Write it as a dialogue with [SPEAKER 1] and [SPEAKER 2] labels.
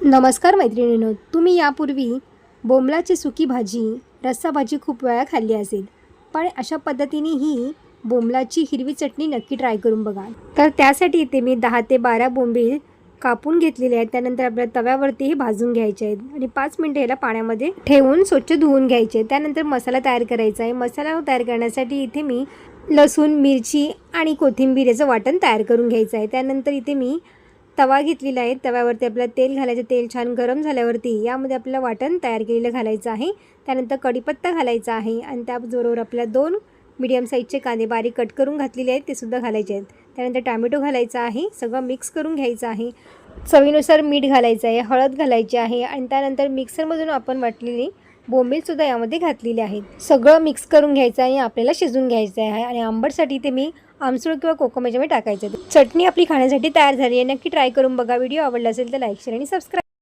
[SPEAKER 1] नमस्कार मैत्रिणींनो, तुम्ही यापूर्वी बोंबलाची सुकी भाजी, रस्सा भाजी खूप वेळा खाल्ली असेल, पण अशा पद्धतीने ही बोंबलाची हिरवी चटणी नक्की ट्राय करून बघा। तर त्यासाठी इथे मी 10 ते 12 बोंबील कापून घेतलेले आहेत। त्यानंतर आपल्याला तव्यावरती हे भाजून घ्यायचे आहेत आणि 5 मिनिटे याला पाण्यामध्ये ठेवून स्वच्छ धुवून घ्यायचे। त्यानंतर मसाला तयार करायचा आहे। मसाला तयार करण्यासाठी इथे मी लसूण, मिरची आणि कोथिंबीर याचं वाटण तयार करून घ्यायचं आहे। त्यानंतर इथे मी तवा घेतलेला आहे। तव्यावरती आपल्याला तेल घालायचं। तेल छान गरम झाल्यावरती यामध्ये आपल्याला वाटण तयार केलेलं घालायचं आहे। त्यानंतर कढीपत्ता घालायचा आहे आणि त्याचबरोबर आपल्याला 2 मीडियम साईजचे कांदे बारीक कट करून घातलेले आहेत, ते सुद्धा घालायचे आहेत। त्यानंतर टोमॅटो घालायचा आहे। सगळं मिक्स करून घ्यायचं आहे। चवीनुसार मीठ घालायचं आहे, हळद घालायची आहे आणि त्यानंतर मिक्सरमधून आपण वाटलेली बोंबीलसुद्धा यामध्ये घातलेली आहेत। सगळं मिक्स करून घ्यायचं आहे, आपल्याला शिजवून घ्यायचं आहे आणि आंबटसाठी ते मी आमसूळ किंवा कोकम याच्यामध्ये टाकायचं आहे। चटणी आपली खाण्यासाठी तयार झाली आहे। नक्की ट्राय करून बघा। व्हिडिओ आवडला असेल तर लाईक, शेअर आणि सबस्क्राईब